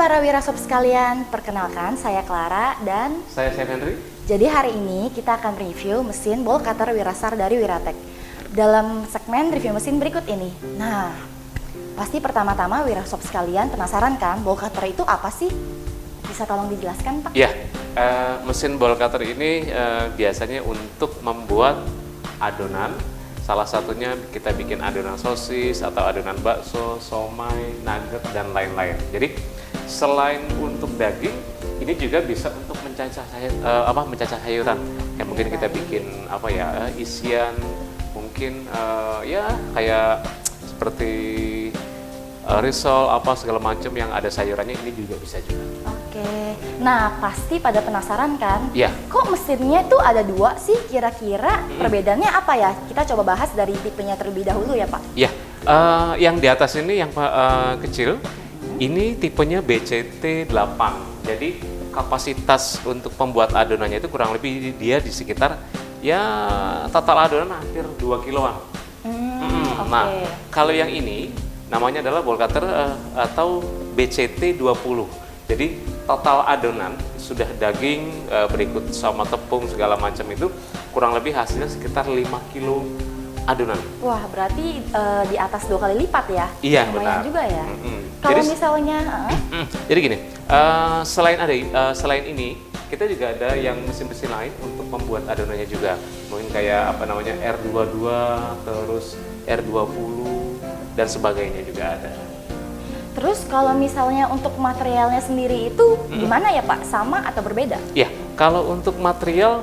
para wirasob sekalian, perkenalkan saya Clara dan Saya Chef Henry. jadi hari ini kita akan review mesin bowl cutter Wirasar dari Wiratek. Dalam segmen review mesin berikut ini. Nah, pasti pertama-tama wirasob sekalian penasaran kan bowl cutter itu apa sih? Bisa tolong dijelaskan Pak? Ya, mesin bowl cutter ini biasanya untuk membuat adonan. Salah satunya kita bikin adonan sosis atau adonan bakso, somai, nugget dan lain-lain. Jadi selain untuk daging, ini juga bisa untuk mencacah sayuran. Kayak mungkin kita bikin isian, mungkin ya kayak seperti risol segala macam yang ada sayurannya, ini juga bisa juga. Oke, nah pasti pada penasaran kan? Iya. Kok mesinnya itu ada dua sih? Kira-kira perbedaannya apa ya? Kita coba bahas dari tipenya terlebih dahulu ya Pak. Ya, yang di atas ini yang kecil, ini tipenya BCT 8. Jadi kapasitas untuk pembuat adonannya itu kurang lebih dia di sekitar ya total adonan hampir 2 kiloan. Nah, kalau yang ini namanya adalah bowl cutter atau BCT 20. Jadi total adonan sudah daging berikut sama tepung segala macam itu kurang lebih hasilnya sekitar 5 kilo adonan. Wah, berarti di atas 2 kali lipat ya? Iya, lumayan benar. juga ya. Kalau misalnya, jadi gini, selain ini kita juga ada yang mesin-mesin lain untuk membuat adonannya juga. Mungkin kayak R22, terus R20 dan sebagainya juga ada. terus kalau misalnya untuk materialnya sendiri itu gimana ya Pak? Sama atau berbeda? Ya, kalau untuk material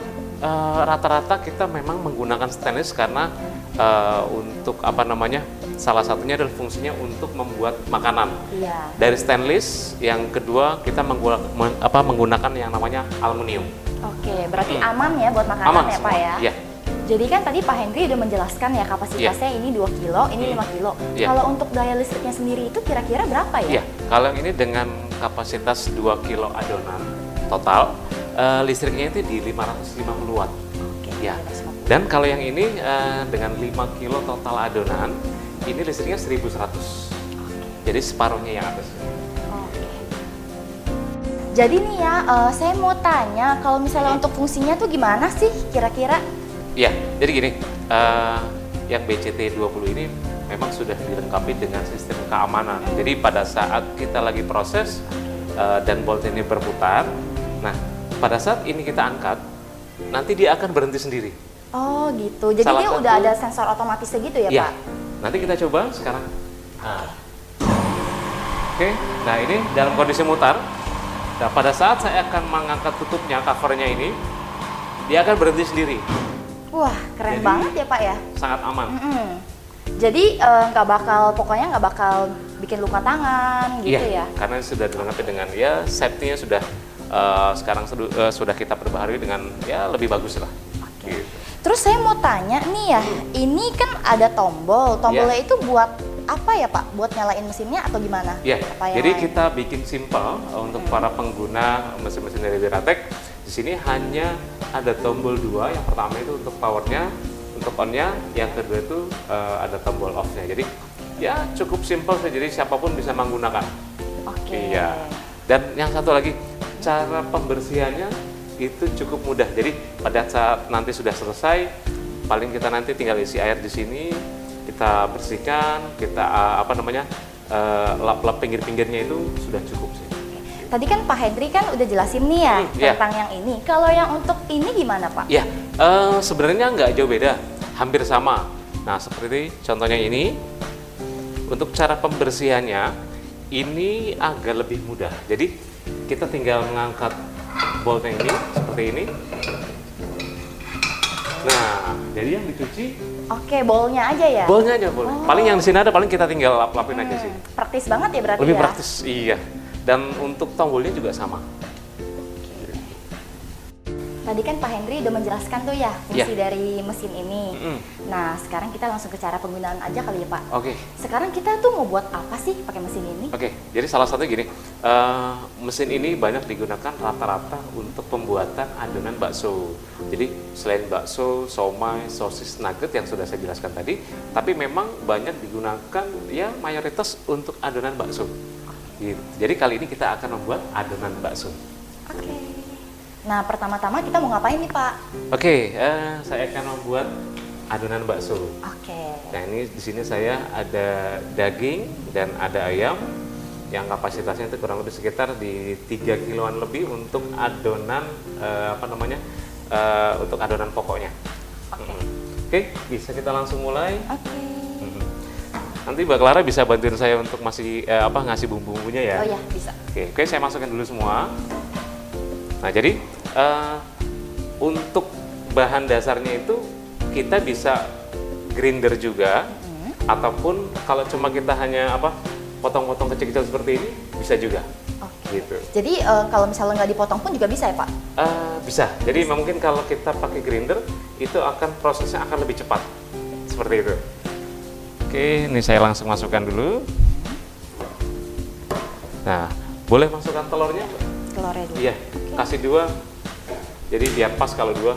rata-rata kita memang menggunakan stainless karena untuk salah satunya adalah fungsinya untuk membuat makanan. Iya. Dari stainless, yang kedua kita menggunakan yang namanya aluminium. Oke, berarti aman ya buat makanan Aman ya semua. Pak ya? Iya. Jadi kan tadi Pak Henry udah menjelaskan ya kapasitasnya ini 2 kilo, ini 5 kilo. Iya. Kalau untuk daya listriknya sendiri itu kira-kira berapa ya? Iya, kalau ini dengan kapasitas 2 kilo adonan total, listriknya itu di 550 watt. Oke, Ya. 550. Dan kalau yang ini dengan 5 kilo total adonan, ini listriknya 1100. Jadi separuhnya yang atas. Oke. Jadi nih ya, saya mau tanya kalau misalnya untuk fungsinya tuh gimana sih kira-kira? Ya, jadi gini, yang BCT 20 ini memang sudah dilengkapi dengan sistem keamanan. Jadi pada saat kita lagi proses dan bolt ini berputar, nah pada saat ini kita angkat, nanti dia akan berhenti sendiri. Oh gitu, jadi Salah dia satu- udah ada sensor otomatisnya gitu ya Ya, Pak? nanti kita coba sekarang. Nah. Oke, nah ini dalam kondisi mutar. Nah, pada saat saya akan mengangkat tutupnya, covernya ini, dia akan berhenti sendiri. Wah, keren Jadi- banget ya Pak ya? Sangat aman. Jadi pokoknya nggak bakal bikin luka tangan gitu ya? Karena sudah dilengkapi dengan ya safety-nya sudah sekarang sudah kita perbaharui dengan ya lebih bagus lah. Gitu. Terus saya mau tanya nih ya, ini kan ada tombolnya itu buat apa ya Pak? Buat nyalain mesinnya atau gimana? Ya, Apa yang jadi lain? kita bikin simple untuk para pengguna mesin-mesin dari Wiratek. Di sini hanya ada tombol 2, yang pertama itu untuk powernya, untuk on-nya, yang kedua itu ada tombol off-nya. Jadi ya cukup simple saja, jadi siapapun bisa menggunakan. Oke. Iya. Dan yang satu lagi, cara pembersihannya itu cukup mudah. Jadi pada saat nanti sudah selesai, paling kita nanti tinggal isi air di sini, kita bersihkan, kita lap-lap pinggir-pinggirnya itu sudah cukup sih. Tadi kan Pak Henry kan udah jelasin nih ya Iya. tentang yang ini. Kalau yang untuk ini gimana Pak? Ya, sebenarnya nggak jauh beda, hampir sama. Nah, seperti contohnya ini, untuk cara pembersihannya ini agak lebih mudah. Jadi kita tinggal mengangkat boltnya ini seperti ini. Nah, jadi yang dicuci Oke, bowlnya aja ya? bolnya aja boleh. Paling yang di sini ada, paling kita tinggal lap-lapin aja sih. Praktis banget ya berarti Lebih ya? praktis, iya. Dan untuk tombolnya juga sama. Tadi kan Pak Henry udah menjelaskan tuh ya fungsi Iya. dari mesin ini. Nah, sekarang kita langsung ke cara penggunaan aja kali ya Pak. Oke. Sekarang kita tuh mau buat apa sih pakai mesin ini? Oke, jadi salah satu gini, mesin ini banyak digunakan rata-rata untuk pembuatan adonan bakso. Jadi selain bakso, somai, sosis, nugget yang sudah saya jelaskan tadi, tapi memang banyak digunakan ya mayoritas untuk adonan bakso. Gitu. Jadi kali ini kita akan membuat adonan bakso. Oke. Nah, pertama-tama kita mau ngapain nih, Pak? Oke, saya akan membuat adonan bakso. Oke. Nah, ini di sini saya ada daging dan ada ayam yang kapasitasnya itu kurang lebih sekitar di 3 kiloan lebih untuk adonan untuk adonan pokoknya. Oke. Oke, bisa kita langsung mulai. Oke. Nanti Mbak Clara bisa bantuin saya untuk ngasih bumbu-bumbunya ya. Oh ya, bisa. Oke, saya masukkan dulu semua. Nah, jadi untuk bahan dasarnya itu kita bisa grinder juga, ataupun kalau cuma kita hanya potong-potong kecil-kecil seperti ini bisa juga. Oke. Gitu. Jadi kalau misalnya nggak dipotong pun juga bisa ya, Pak? Bisa. Jadi mungkin kalau kita pakai grinder itu prosesnya akan lebih cepat. Seperti itu. Oke, ini saya langsung masukkan dulu. Nah, boleh masukkan telurnya, Mbak? Telurnya dulu. Iya, kasih 2. Jadi biar pas kalau 2.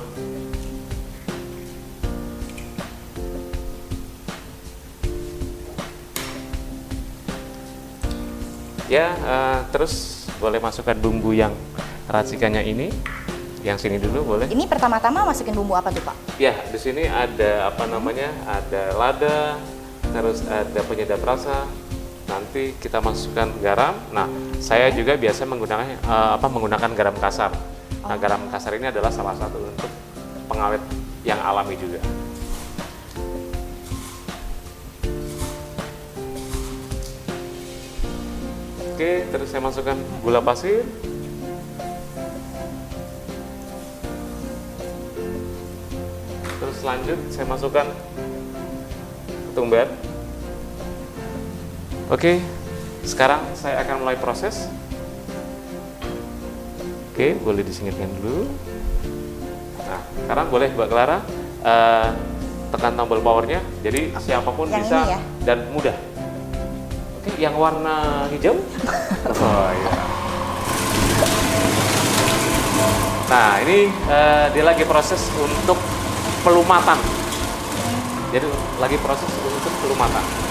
Ya, terus boleh masukkan bumbu yang racikannya ini. Yang sini dulu boleh. Ini pertama-tama masukin bumbu apa tuh, Pak? Ya, di sini ada ada lada, terus ada penyedap rasa. Nanti kita masukkan garam. Nah, saya juga biasa menggunakan garam kasar. Nah, garam kasar ini adalah salah satu untuk pengawet yang alami juga. Oke, terus saya masukkan gula pasir. Terus lanjut saya masukkan ketumbar. Oke, sekarang saya akan mulai proses. Oke, boleh disingkirkan dulu. Nah, sekarang boleh Mbak Clara tekan tombol powernya. Jadi siapapun yang bisa ini ya? dan mudah. Oke, yang warna hijau. Oh iya. Nah, ini dia lagi proses untuk pelumatan. Jadi lagi proses untuk pelumatan.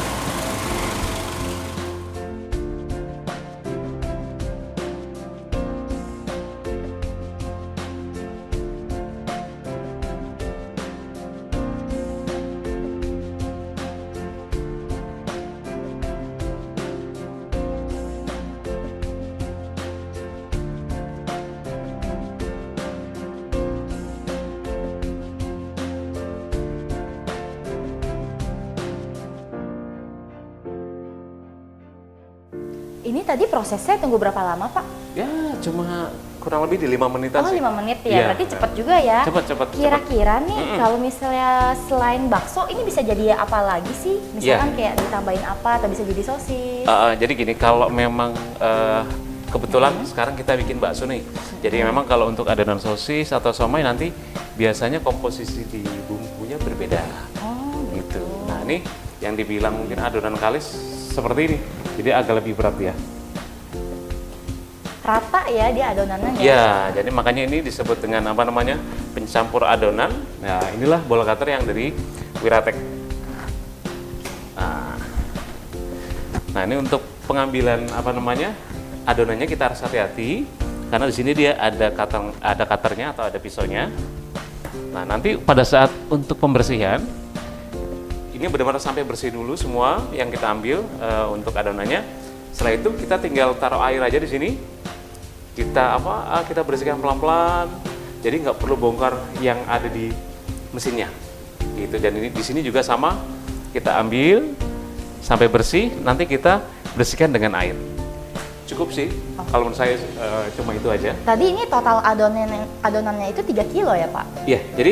Ini tadi prosesnya tunggu berapa lama, Pak? Ya, cuma kurang lebih di 5 menitan Oh, sih. 5 menit ya, Iya. berarti cepet juga ya. Cepet. Kira-kira nih kalau misalnya selain bakso, ini bisa jadi apa lagi sih? Misalkan Iya. kayak ditambahin apa, atau bisa jadi sosis? Jadi gini, kalau memang kebetulan sekarang kita bikin bakso nih. Jadi memang kalau untuk adonan sosis atau somai nanti biasanya komposisi di bumbunya berbeda. Oh, Gitu. Nah, ini yang dibilang mungkin adonan kalis seperti ini. Jadi agak lebih berat ya. rata ya dia adonannya ya? Ya, jadi makanya ini disebut dengan pencampur adonan. Nah, inilah bola cutter yang dari Wiratek. Nah, ini untuk pengambilan adonannya kita harus hati-hati karena di sini dia ada cutternya atau ada pisaunya. Nah, nanti pada saat untuk pembersihan ini benar-benar sampai bersih dulu semua yang kita ambil untuk adonannya. Setelah itu kita tinggal taruh air aja di sini. Kita bersihkan pelan-pelan. Jadi nggak perlu bongkar yang ada di mesinnya. Gitu. Dan ini di sini juga sama. Kita ambil sampai bersih, nanti kita bersihkan dengan air. Cukup sih. Kalau menurut saya cuma itu aja. Tadi ini total adonannya itu 3 kilo ya, Pak? Iya, jadi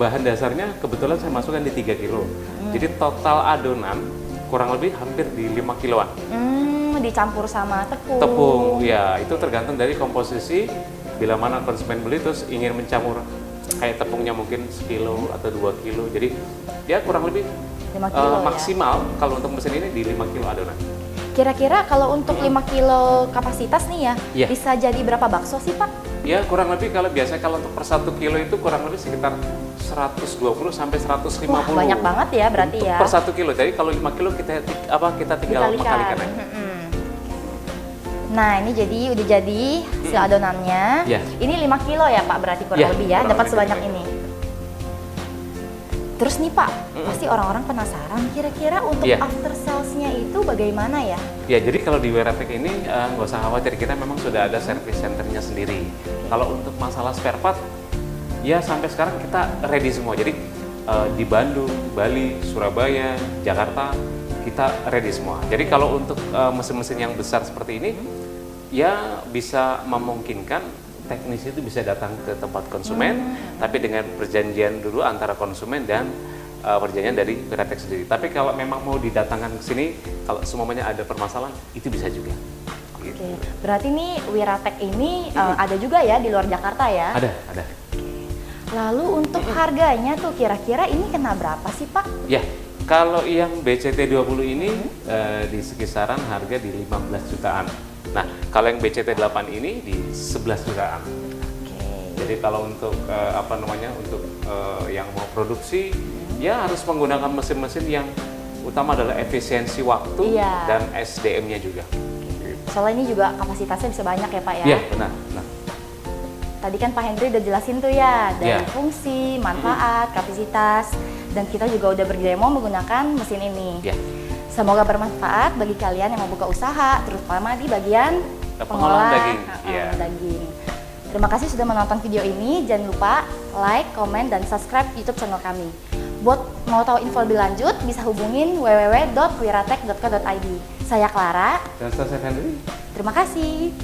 bahan dasarnya kebetulan saya masukkan di 3 kilo. Jadi total adonan kurang lebih hampir di 5 kiloan. Dicampur sama tepung. Tepung, ya itu tergantung dari komposisi. Bila mana konsumen beli terus ingin mencampur kayak tepungnya mungkin sekilo atau 2 kilo. Jadi ya kurang lebih 5 kilo maksimal kalau untuk mesin ini di 5 kilo adonan. Kira-kira kalau untuk 5 kilo kapasitas nih ya, Iya. bisa jadi berapa bakso sih, Pak? Ya kurang lebih kalau untuk per 1 kilo itu kurang lebih sekitar 120 sampai 150. Wah, banyak banget ya berarti untuk ya. per 1 kilo. Jadi kalau 5 kilo kita tinggal Dikalikan. mengkalikan aja. Nah, ini udah jadi hasil adonannya. Iya. Ini 5 kilo ya Pak, berarti kurang Iya, lebih ya, kurang dapat lebih sebanyak 5 ini. Terus nih Pak, pasti orang-orang penasaran kira-kira untuk Iya. after sales-nya itu bagaimana ya? Ya, jadi kalau di Weratek ini nggak usah khawatir, kita memang sudah ada service centernya sendiri. Kalau untuk masalah spare part, ya sampai sekarang kita ready semua. Jadi di Bandung, Bali, Surabaya, Jakarta, kita ready semua. Jadi kalau untuk mesin-mesin yang besar seperti ini, ya bisa memungkinkan teknisi itu bisa datang ke tempat konsumen, tapi dengan perjanjian dulu antara konsumen dan perjanjian dari Weratek sendiri. Tapi kalau memang mau didatangkan ke sini, kalau semuanya ada permasalahan, itu bisa juga. Gitu. Oke, berarti nih Wiratek ini ada juga ya di luar Jakarta ya? Ada. Lalu untuk harganya tuh kira-kira ini kena berapa sih Pak? Ya, kalau yang BCT20 ini di kisaran harga di 15 jutaan. Nah, kalau yang BCT8 ini di 11 jutaan. Oke. Jadi kalau untuk untuk yang mau produksi, ya harus menggunakan mesin-mesin yang utama adalah efisiensi waktu Iya. dan SDM-nya juga. Soalnya ini juga kapasitasnya bisa banyak ya Pak ya? Iya, benar. Tadi kan Pak Hendri udah jelasin tuh ya, dari Iya. fungsi, manfaat, kapasitas, dan kita juga udah berdemo menggunakan mesin ini. Ya. Semoga bermanfaat bagi kalian yang mau buka usaha, terutama di bagian Pengolahan daging. Iya. daging. Terima kasih sudah menonton video ini. Jangan lupa like, komen, dan subscribe YouTube channel kami. Buat mau tahu info lebih lanjut, bisa hubungin www.wiratek.co.id. Saya Clara. Dan saya Henry. Terima kasih.